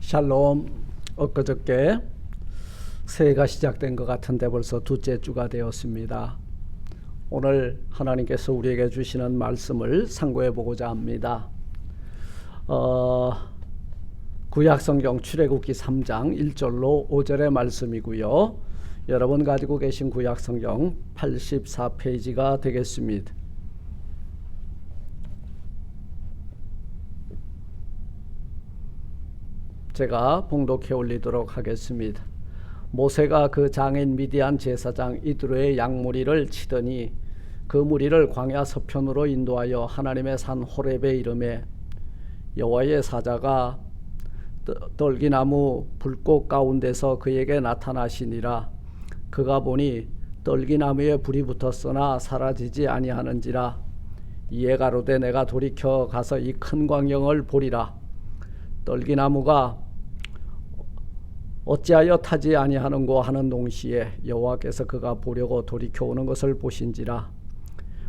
샬롬. 엊그저께 새해가 시작된 것 같은데 벌써 둘째 주가 되었습니다. 오늘 하나님께서 우리에게 주시는 말씀을 상고해 보고자 합니다. 구약성경 출애굽기 3장 1절로 5절의 말씀이고요. 여러분 가지고 계신 구약성경 84페이지가 되겠습니다. 제가 봉독해 올리도록 하겠습니다. 모세가 그 장인 미디안 제사장 이드로의 양무리를 치더니 그 무리를 광야 서편으로 인도하여 하나님의 산 호렙에 이르매 여호와의 사자가 떨기나무 불꽃 가운데서 그에게 나타나시니라. 그가 보니 떨기나무에 불이 붙었으나 사라지지 아니하는지라. 이에 가로되 내가 돌이켜 가서 이 큰 광경을 보리라. 떨기나무가 어찌하여 타지 아니하는고 하는 동시에 여호와께서 그가 보려고 돌이켜 오는 것을 보신지라.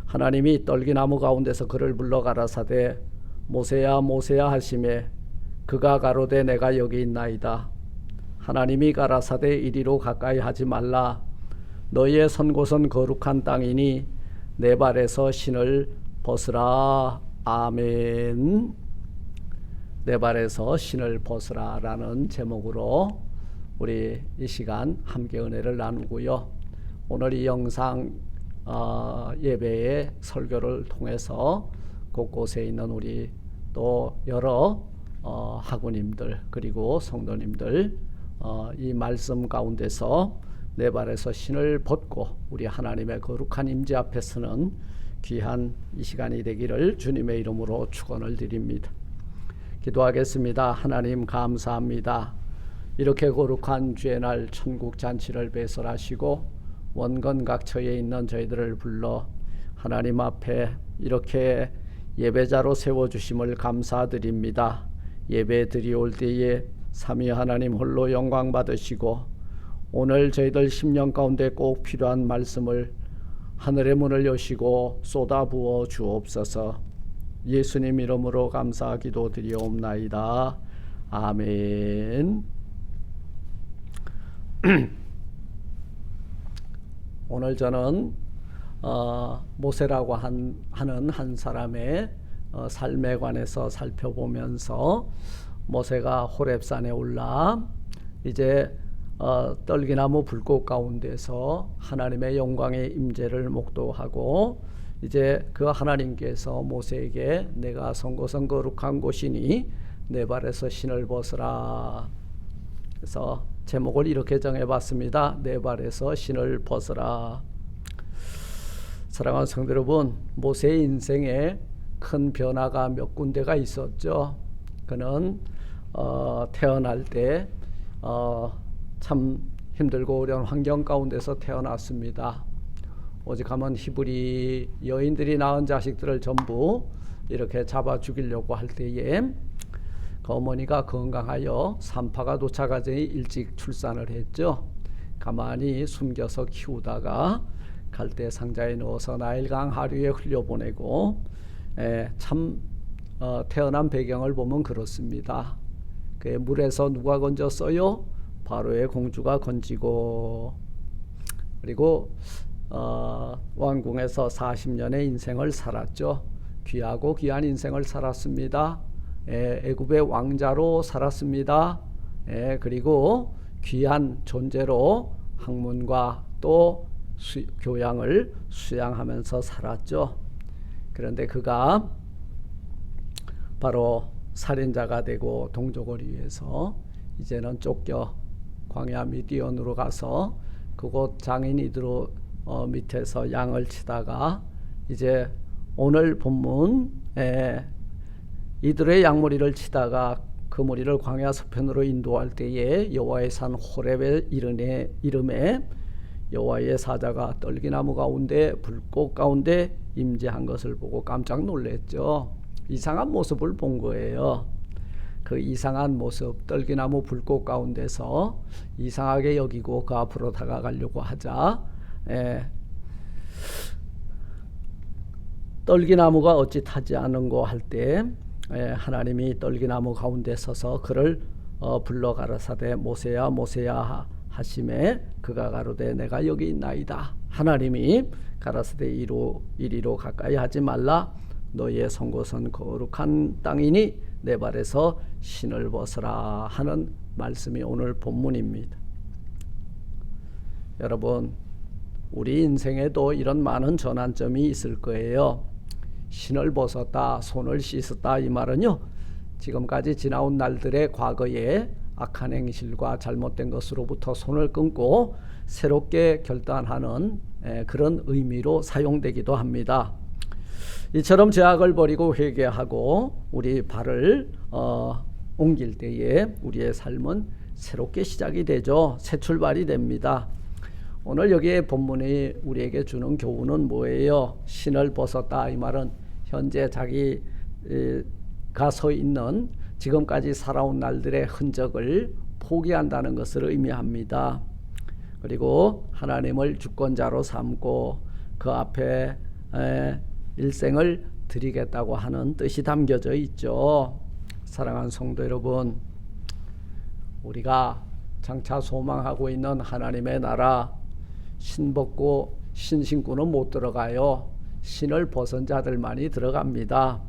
하나님이 떨기나무 가운데서 그를 불러 가라사대 모세야 모세야 하시매 그가 가로되 내가 여기 있나이다. 하나님이 가라사대 이리로 가까이 하지 말라. 너희의 선 곳은 거룩한 땅이니 내 발에서 신을 벗으라. 아멘. 내 발에서 신을 벗으라 라는 제목으로 우리 이 시간 함께 은혜를 나누고요. 오늘 이 영상 예배의 설교를 통해서 곳곳에 있는 우리 또 여러 학우님들 그리고 성도님들 이 말씀 가운데서 내 발에서 신을 벗고 우리 하나님의 거룩한 임재 앞에 서는 귀한 이 시간이 되기를 주님의 이름으로 축원을 드립니다. 기도하겠습니다. 하나님 감사합니다. 이렇게 거룩한 주의 날 천국 잔치를 배설하시고 원건 각처에 있는 저희들을 불러 하나님 앞에 이렇게 예배자로 세워주심을 감사드립니다. 예배 드리올 때에 삼위 하나님 홀로 영광 받으시고 오늘 저희들 심령 가운데 꼭 필요한 말씀을 하늘의 문을 여시고 쏟아부어 주옵소서. 예수님 이름으로 감사 기도드리옵나이다. 아멘. 오늘 저는 모세라고 하는 한 사람의 삶에 관해서 살펴보면서 모세가 호렙산에 올라 이제 떨기나무 불꽃 가운데서 하나님의 영광의 임재를 목도하고 이제 그 하나님께서 모세에게 내가 선 곳은 거룩한 곳이니 내 발에서 신을 벗으라. 그래서 제목을 이렇게 정해봤습니다. 내 발에서 신을 벗으라. 사랑하는 성도 여러분, 모세의 인생에 큰 변화가 몇 군데가 있었죠. 그는 태어날 때 참 힘들고 어려운 환경 가운데서 태어났습니다. 오직 하면 히브리 여인들이 낳은 자식들을 전부 이렇게 잡아 죽이려고 할 때에 그 어머니가 건강하여 산파가 도착하기 일찍 출산을 했죠. 가만히 숨겨서 키우다가 갈대 상자에 넣어서 나일강 하류에 흘려보내고 태어난 배경을 보면 그렇습니다. 그 물에서 누가 건졌어요? 바로의 공주가 건지고 그리고 왕궁에서 40년의 인생을 살았죠. 귀하고 귀한 인생을 살았습니다. 애굽의 왕자로 살았습니다. 그리고 귀한 존재로 학문과 또 교양을 수양하면서 살았죠. 그런데 그가 바로 살인자가 되고 동족을 위해서 이제는 쫓겨 광야 미디온으로 가서 그곳 장인 이드로 밑에서 양을 치다가 이제 오늘 본문 이들의 양무리를 치다가 그 무리를 광야 서편으로 인도할 때에 여호와의 산 호렙에 이름에 여호와의 사자가 떨기나무 가운데 불꽃 가운데 임재한 것을 보고 깜짝 놀랐죠. 이상한 모습을 본 거예요. 그 이상한 모습, 떨기나무 불꽃 가운데서 이상하게 여기고 그 앞으로 다가가려고 하자 떨기나무가 어찌 타지 않은고 할 때 하나님이 떨기나무 가운데 서서 그를 불러 가라사대 모세야 모세야 하심에 그가 가로되 내가 여기 있나이다. 하나님이 가라사대 이리로 가까이 하지 말라. 너희의 선 곳은 거룩한 땅이니 내 발에서 신을 벗으라 하는 말씀이 오늘 본문입니다. 여러분, 우리 인생에도 이런 많은 전환점이 있을 거예요. 신을 벗었다, 손을 씻었다, 이 말은요, 지금까지 지나온 날들의 과거에 악한 행실과 잘못된 것으로부터 손을 끊고 새롭게 결단하는 그런 의미로 사용되기도 합니다. 이처럼 죄악을 버리고 회개하고 우리 발을 옮길 때에 우리의 삶은 새롭게 시작이 되죠. 새 출발이 됩니다. 오늘 여기에 본문이 우리에게 주는 교훈은 뭐예요? 신을 벗었다, 이 말은 현재 자기가 서 있는 지금까지 살아온 날들의 흔적을 포기한다는 것을 의미합니다. 그리고 하나님을 주권자로 삼고 그 앞에 일생을 드리겠다고 하는 뜻이 담겨져 있죠. 사랑하는 성도 여러분, 우리가 장차 소망하고 있는 하나님의 나라, 신 벗고 신 신고는 못 들어가요. 신을 벗은 자들만이 들어갑니다.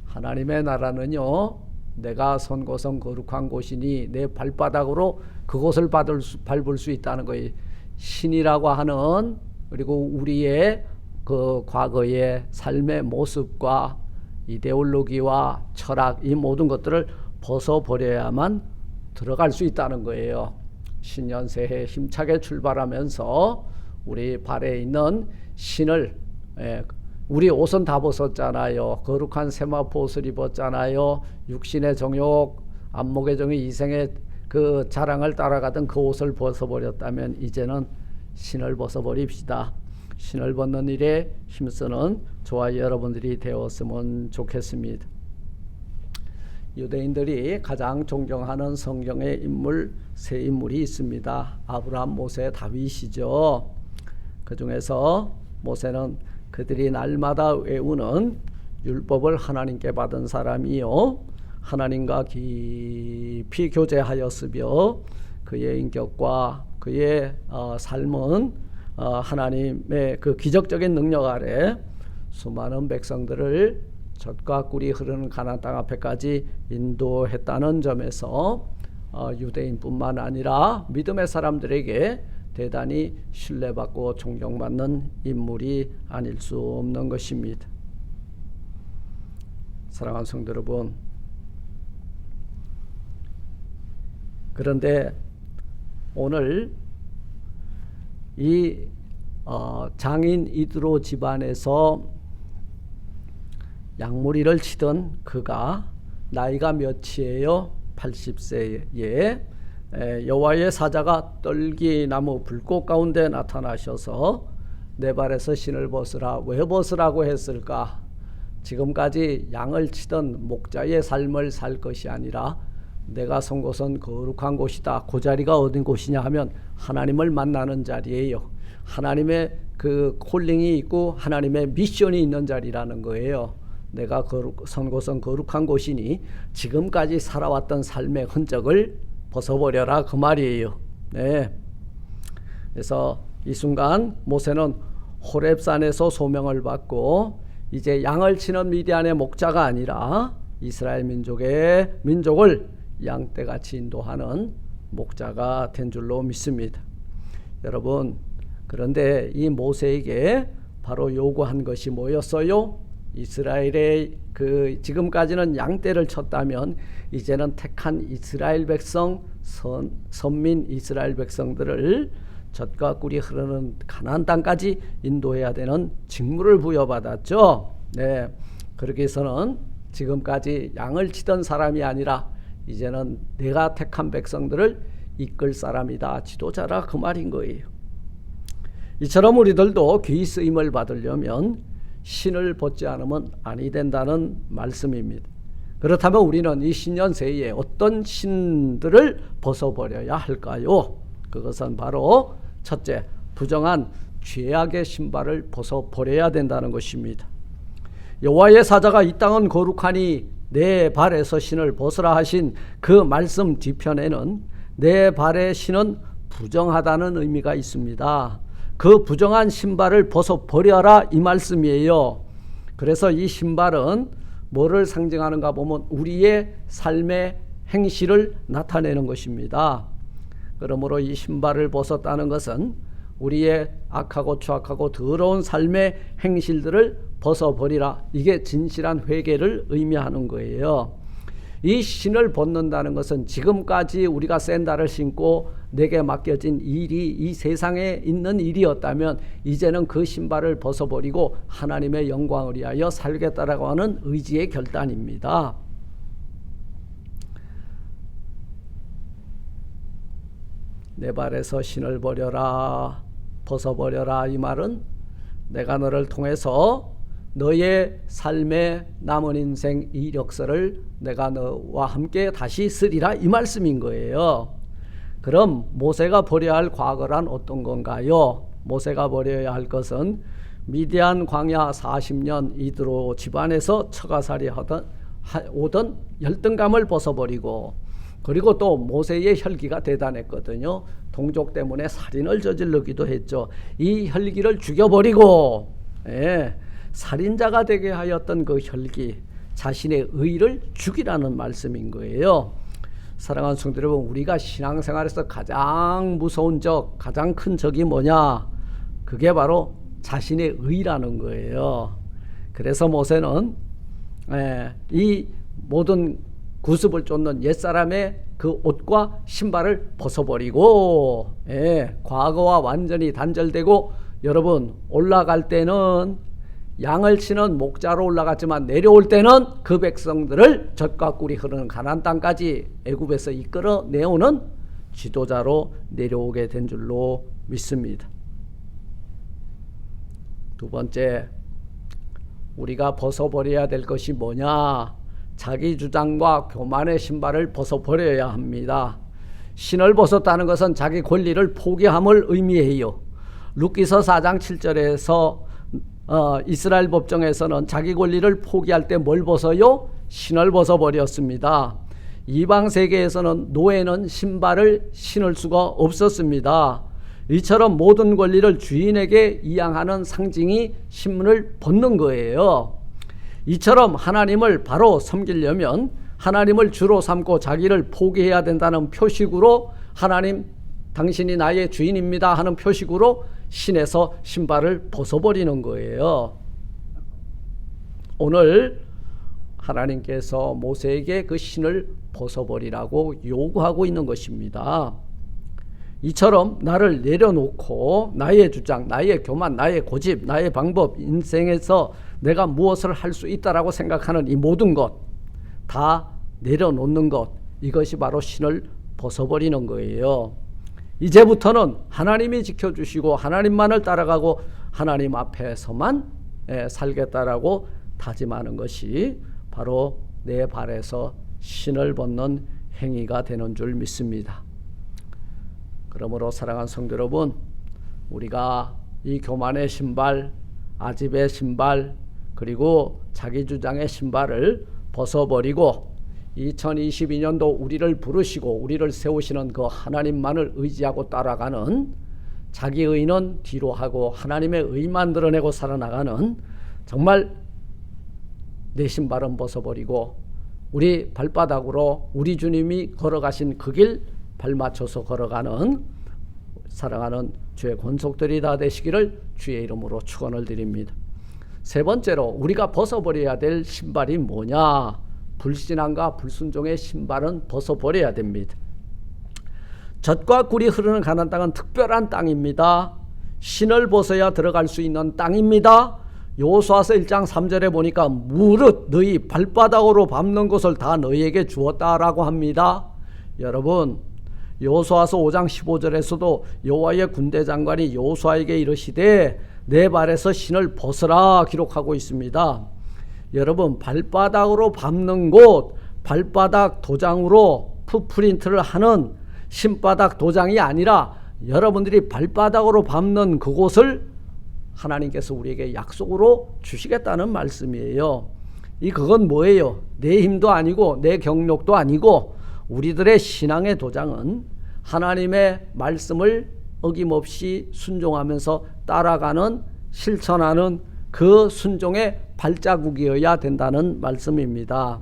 하나님의 나라는요, 내가 선 곳은 거룩한 곳이니 내 발바닥으로 그곳을 밟을 수 있다는 거예요. 신이라고 하는, 그리고 우리의 그 과거의 삶의 모습과 이데올로기와 철학, 이 모든 것들을 벗어버려야만 들어갈 수 있다는 거예요. 신년새해 힘차게 출발하면서 우리 발에 있는 신을, 우리 옷은 다 벗었잖아요. 거룩한 세마포 옷을 입었잖아요. 육신의 정욕, 안목의 정욕, 이생의 그 자랑을 따라가던 그 옷을 벗어버렸다면 이제는 신을 벗어버립시다. 신을 벗는 일에 힘쓰는 저와 여러분들이 되었으면 좋겠습니다. 유대인들이 가장 존경하는 성경의 인물 세 인물이 있습니다. 아브라함, 모세, 다윗이죠. 그 중에서 모세는 그들이 날마다 외우는 율법을 하나님께 받은 사람이요, 하나님과 깊이 교제하였으며 그의 인격과 그의 삶은 하나님의 그 기적적인 능력 아래 수많은 백성들을 젖과 꿀이 흐르는 가나안 땅 앞에까지 인도했다는 점에서 유대인뿐만 아니라 믿음의 사람들에게 대단히 신뢰받고 존경받는 인물이 아닐 수 없는 것입니다. 사랑하는 성도 여러분, 그런데 오늘 이 장인 이드로 집안에서 양무리를 치던 그가 나이가 몇이에요? 80세에 여호와의 사자가 떨기나무 불꽃 가운데 나타나셔서 내 발에서 신을 벗으라. 왜 벗으라고 했을까? 지금까지 양을 치던 목자의 삶을 살 것이 아니라 내가 선 곳은 거룩한 곳이다. 그 자리가 어딘 곳이냐 하면 하나님을 만나는 자리예요. 하나님의 그 콜링이 있고 하나님의 미션이 있는 자리라는 거예요. 내가 선 곳은 거룩한 곳이니 지금까지 살아왔던 삶의 흔적을 벗어버려라, 그 말이에요. 네. 그래서 이 순간 모세는 호렙산에서 소명을 받고 이제 양을 치는 미디안의 목자가 아니라 이스라엘 민족을 양떼같이 인도하는 목자가 된 줄로 믿습니다. 여러분, 그런데 이 모세에게 바로 요구한 것이 뭐였어요? 이스라엘의 지금까지는 양떼를 쳤다면 이제는 택한 이스라엘 백성, 선민 이스라엘 백성들을 젖과 꿀이 흐르는 가나안 땅까지 인도해야 되는 직무를 부여받았죠. 네, 그렇게 해서는 지금까지 양을 치던 사람이 아니라 이제는 내가 택한 백성들을 이끌 사람이다, 지도자라, 그 말인 거예요. 이처럼 우리들도 귀히 쓰임을 받으려면 신을 벗지 않으면 아니 된다는 말씀입니다. 그렇다면 우리는 이 신년 새해에 어떤 신들을 벗어버려야 할까요? 그것은 바로 첫째, 부정한 죄악의 신발을 벗어버려야 된다는 것입니다. 여호와의 사자가 이 땅은 거룩하니 내 발에서 신을 벗으라 하신 그 말씀 뒤편에는 내 발의 신은 부정하다는 의미가 있습니다. 그 부정한 신발을 벗어버려라 이 말씀이에요. 그래서 이 신발은 뭐를 상징하는가 보면 우리의 삶의 행실을 나타내는 것입니다. 그러므로 이 신발을 벗었다는 것은 우리의 악하고 추악하고 더러운 삶의 행실들을 벗어버리라. 이게 진실한 회개를 의미하는 거예요. 이 신을 벗는다는 것은 지금까지 우리가 샌들을 신고 내게 맡겨진 일이 이 세상에 있는 일이었다면 이제는 그 신발을 벗어버리고 하나님의 영광을 위하여 살겠다라고 하는 의지의 결단입니다. 내 발에서 신을 버려라, 벗어버려라 이 말은 내가 너를 통해서 너의 삶의 남은 인생 이력서를 내가 너와 함께 다시 쓰리라 이 말씀인 거예요. 그럼 모세가 버려야 할 과거란 어떤 건가요? 모세가 버려야 할 것은 미디안 광야 40년 이드로 집안에서 처가살이 오던 열등감을 벗어버리고, 그리고 또 모세의 혈기가 대단했거든요. 동족 때문에 살인을 저지르기도 했죠. 이 혈기를 죽여버리고 살인자가 되게 하였던 그 혈기, 자신의 의를 죽이라는 말씀인 거예요. 사랑하는 성도 여러분, 우리가 신앙생활에서 가장 무서운 적, 가장 큰 적이 뭐냐? 그게 바로 자신의 의라는 거예요. 그래서 모세는 이 모든 구습을 쫓는 옛사람의 그 옷과 신발을 벗어버리고 과거와 완전히 단절되고, 여러분 올라갈 때는 양을 치는 목자로 올라갔지만 내려올 때는 그 백성들을 젖과 꿀이 흐르는 가나안 땅까지 애굽에서 이끌어 내오는 지도자로 내려오게 된 줄로 믿습니다. 두 번째, 우리가 벗어버려야 될 것이 뭐냐? 자기 주장과 교만의 신발을 벗어버려야 합니다. 신을 벗었다는 것은 자기 권리를 포기함을 의미해요. 룻기서 4장 7절에서 이스라엘 법정에서는 자기 권리를 포기할 때 뭘 벗어요? 신을 벗어버렸습니다. 이방 세계에서는 노예는 신발을 신을 수가 없었습니다. 이처럼 모든 권리를 주인에게 이양하는 상징이 신문을 벗는 거예요. 이처럼 하나님을 바로 섬기려면 하나님을 주로 삼고 자기를 포기해야 된다는 표식으로, 하나님 당신이 나의 주인입니다 하는 표식으로 신에서 신발을 벗어버리는 거예요. 오늘 하나님께서 모세에게 그 신을 벗어버리라고 요구하고 있는 것입니다. 이처럼 나를 내려놓고 나의 주장, 나의 교만, 나의 고집, 나의 방법, 인생에서 내가 무엇을 할 수 있다라고 생각하는 이 모든 것 다 내려놓는 것, 이것이 바로 신을 벗어버리는 거예요. 이제부터는 하나님이 지켜주시고 하나님만을 따라가고 하나님 앞에서만 살겠다라고 다짐하는 것이 바로 내 발에서 신을 벗는 행위가 되는 줄 믿습니다. 그러므로 사랑하는 성도 여러분, 우리가 이 교만의 신발, 아집의 신발, 그리고 자기 주장의 신발을 벗어버리고 2022년도 우리를 부르시고 우리를 세우시는 그 하나님만을 의지하고 따라가는, 자기 의는 뒤로 하고 하나님의 의만 드러내고 살아나가는, 정말 내 신발은 벗어버리고 우리 발바닥으로 우리 주님이 걸어가신 그 길 발맞춰서 걸어가는 사랑하는 주의 권속들이 다 되시기를 주의 이름으로 축원을 드립니다. 세 번째로 우리가 벗어버려야 될 신발이 뭐냐? 불신앙과 불순종의 신발은 벗어버려야 됩니다. 젖과 꿀이 흐르는 가나안 땅은 특별한 땅입니다. 신을 벗어야 들어갈 수 있는 땅입니다. 여호수아서 1장 3절에 보니까 무릇 너희 발바닥으로 밟는 것을 다 너희에게 주었다라고 합니다. 여러분, 여호수아서 5장 15절에서도 여호와의 군대 장관이 여호수아에게 이르시되 내 발에서 신을 벗으라 기록하고 있습니다. 여러분, 발바닥으로 밟는 곳, 발바닥 도장으로 풋프린트를 하는 신바닥 도장이 아니라 여러분들이 발바닥으로 밟는 그곳을 하나님께서 우리에게 약속으로 주시겠다는 말씀이에요. 그건 뭐예요? 내 힘도 아니고 내 경력도 아니고 우리들의 신앙의 도장은 하나님의 말씀을 어김없이 순종하면서 따라가는 실천하는 그 순종의 발자국이어야 된다는 말씀입니다.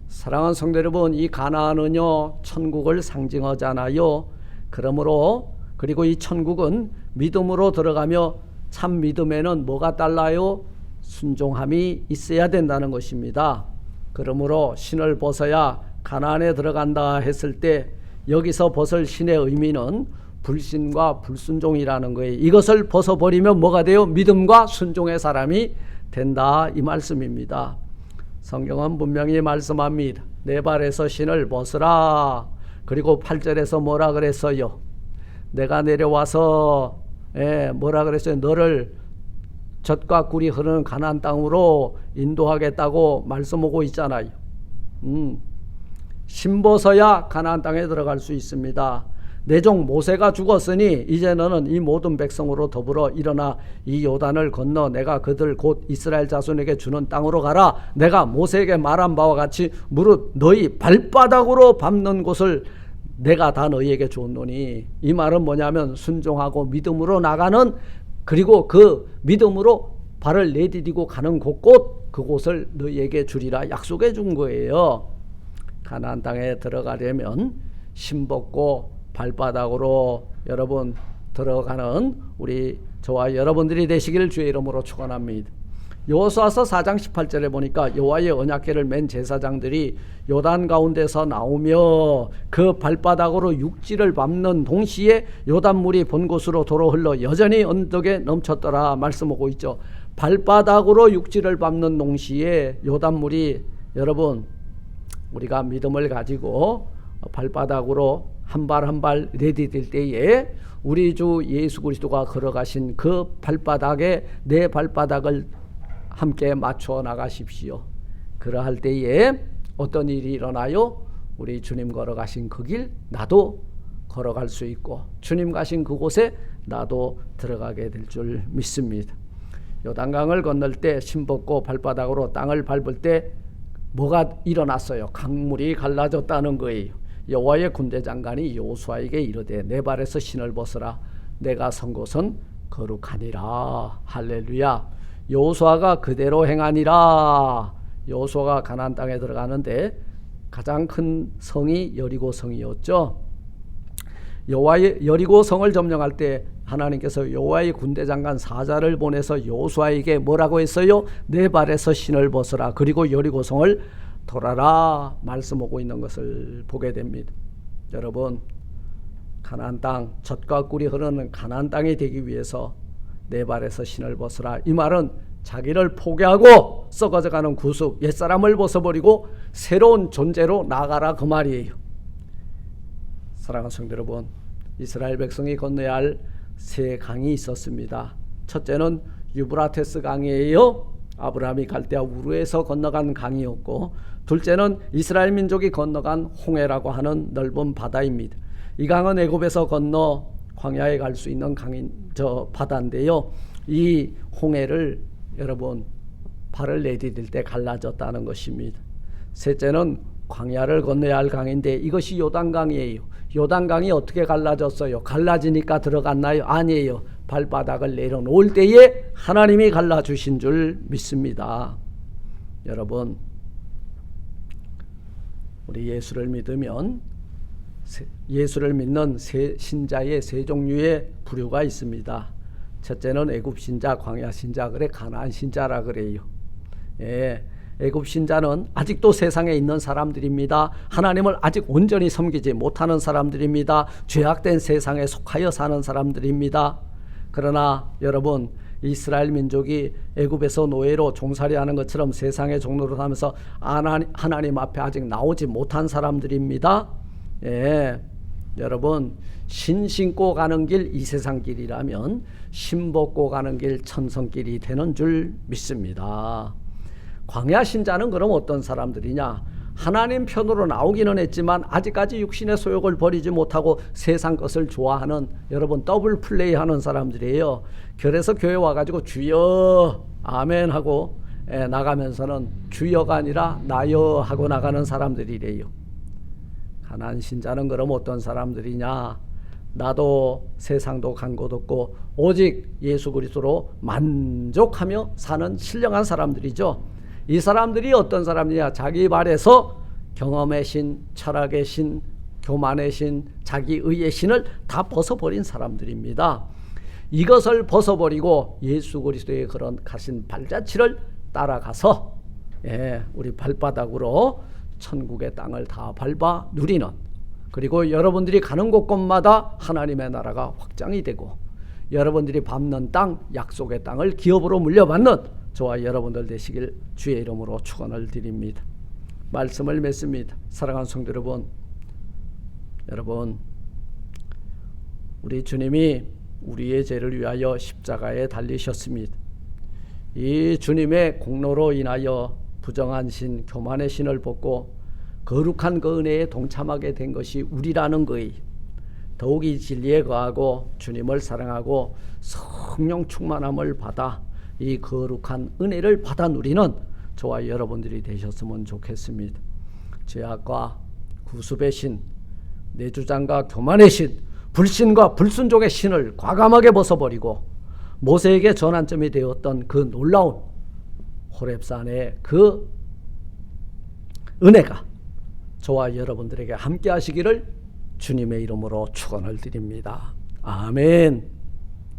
사랑하는 성도 여러분, 이 가나안은요 천국을 상징하잖아요. 그러므로 그리고 이 천국은 믿음으로 들어가며 참 믿음에는 뭐가 달라요? 순종함이 있어야 된다는 것입니다. 그러므로 신을 벗어야 가나안에 들어간다 했을 때 여기서 벗을 신의 의미는 불신과 불순종이라는 거예요. 이것을 벗어버리면 뭐가 돼요? 믿음과 순종의 사람이 된다, 이 말씀입니다. 성경은 분명히 말씀합니다. 내 발에서 신을 벗으라. 그리고 8절에서 뭐라 그랬어요? 내가 내려와서 뭐라 그랬어요? 너를 젖과 꿀이 흐르는 가나안 땅으로 인도하겠다고 말씀하고 있잖아요. 신 벗어야 가나안 땅에 들어갈 수 있습니다. 내 종 모세가 죽었으니 이제 너는 이 모든 백성으로 더불어 일어나 이 요단을 건너 내가 그들 곧 이스라엘 자손에게 주는 땅으로 가라. 내가 모세에게 말한 바와 같이 무릇 너희 발바닥으로 밟는 곳을 내가 다 너희에게 주었노니. 이 말은 뭐냐면 순종하고 믿음으로 나가는, 그리고 그 믿음으로 발을 내디디고 가는 곳곳 그곳을 너희에게 주리라 약속해 준 거예요. 가나안 땅에 들어가려면 신 벗고 발바닥으로 여러분 들어가는 우리 저와 여러분들이 되시기를 주의 이름으로 축원합니다. 여호수아서 4장 18절에 보니까 여호와의 언약궤를 맨 제사장들이 요단 가운데서 나오며 그 발바닥으로 육지를 밟는 동시에 요단물이 본 곳으로 도로 흘러 여전히 언덕에 넘쳤더라 말씀하고 있죠. 발바닥으로 육지를 밟는 동시에 요단물이, 여러분 우리가 믿음을 가지고 발바닥으로 한 발 한 발 내디딜 때에 우리 주 예수 그리스도가 걸어가신 그 발바닥에 내 발바닥을 함께 맞춰 나가십시오. 그러할 때에 어떤 일이 일어나요? 우리 주님 걸어가신 그 길 나도 걸어갈 수 있고 주님 가신 그곳에 나도 들어가게 될 줄 믿습니다. 요단강을 건널 때 신 벗고 발바닥으로 땅을 밟을 때 뭐가 일어났어요? 강물이 갈라졌다는 거예요. 여호와의 군대 장관이 여호수아에게 이르되 내 발에서 신을 벗으라. 내가 선 곳은 거룩하니라. 할렐루야. 여호수아가 그대로 행하니라. 여호수아가 가나안 땅에 들어가는데 가장 큰 성이 여리고 성이었죠. 여호와의 여리고 성을 점령할 때 하나님께서 여호와의 군대 장관 사자를 보내서 여호수아에게 뭐라고 했어요? 내 발에서 신을 벗으라. 그리고 여리고 성을 돌아라 말씀하고 있는 것을 보게 됩니다. 여러분, 가나안 땅, 젖과 꿀이 흐르는 가나안 땅이 되기 위해서 내 발에서 신을 벗으라. 이 말은 자기를 포기하고 썩어져가는 구습, 옛사람을 벗어버리고 새로운 존재로 나가라 그 말이에요. 사랑하는 성도 여러분, 이스라엘 백성이 건너야 할 세 강이 있었습니다. 첫째는 유브라테스 강이에요. 아브라함이 갈대아 우르에서 건너간 강이었고, 둘째는 이스라엘 민족이 건너간 홍해라고 하는 넓은 바다입니다. 이 강은 애굽에서 건너 광야에 갈 수 있는 강인 바다인데요. 이 홍해를 여러분 발을 내디딜 때 갈라졌다는 것입니다. 셋째는 광야를 건너야 할 강인데 이것이 요단강이에요. 요단강이 어떻게 갈라졌어요? 갈라지니까 들어갔나요? 아니에요. 발바닥을 내려놓을 때에 하나님이 갈라주신 줄 믿습니다. 여러분, 우리 예수를 믿으면 예수를 믿는 신자의 세 종류의 부류가 있습니다. 첫째는 애굽 신자, 광야 신자, 그래 가나안 신자라 그래요. 예, 애굽 신자는 아직도 세상에 있는 사람들입니다. 하나님을 아직 온전히 섬기지 못하는 사람들입니다. 죄악된 세상에 속하여 사는 사람들입니다. 그러나 여러분, 이스라엘 민족이 애굽에서 노예로 종살이하는 것처럼 세상의 종로로 하면서 하나님 앞에 아직 나오지 못한 사람들입니다. 예, 여러분, 신 신고 가는 길 이 세상 길이라면 신 벗고 가는 길 천성길이 되는 줄 믿습니다. 광야 신자는 그럼 어떤 사람들이냐? 하나님 편으로 나오기는 했지만 아직까지 육신의 소욕을 버리지 못하고 세상 것을 좋아하는, 여러분 더블 플레이하는 사람들이에요. 그래서 교회 와가지고 주여 아멘 하고 나가면서는 주여가 아니라 나여 하고 나가는 사람들이래요. 가난한 신자는 그럼 어떤 사람들이냐? 나도 세상도 간 곳 없고 오직 예수 그리스도로 만족하며 사는 신령한 사람들이죠. 이 사람들이 어떤 사람이냐? 자기 발에서 경험의 신, 철학의 신, 교만의 신, 자기의의 신을 다 벗어버린 사람들입니다. 이것을 벗어버리고 예수 그리스도의 그런 가신 발자취를 따라가서 우리 발바닥으로 천국의 땅을 다 밟아 누리는, 그리고 여러분들이 가는 곳곳마다 하나님의 나라가 확장이 되고 여러분들이 밟는 땅, 약속의 땅을 기업으로 물려받는 저와 여러분들 되시길 주의 이름으로 축원을 드립니다. 말씀을 맺습니다. 사랑하는 성도 여러분, 우리 주님이 우리의 죄를 위하여 십자가에 달리셨습니다. 이 주님의 공로로 인하여 부정한 신, 교만의 신을 벗고 거룩한 그 은혜에 동참하게 된 것이 우리라는 거예요. 더욱이 진리에 거하고 주님을 사랑하고 성령 충만함을 받아 이 거룩한 은혜를 받아 누리는 저와 여러분들이 되셨으면 좋겠습니다. 죄악과 구습의 신, 내주장과 교만의 신, 불신과 불순종의 신을 과감하게 벗어버리고 모세에게 전환점이 되었던 그 놀라운 호렙산의 그 은혜가 저와 여러분들에게 함께 하시기를 주님의 이름으로 축원을 드립니다. 아멘.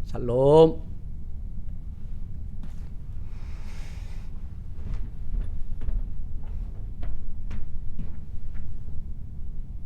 샬롬.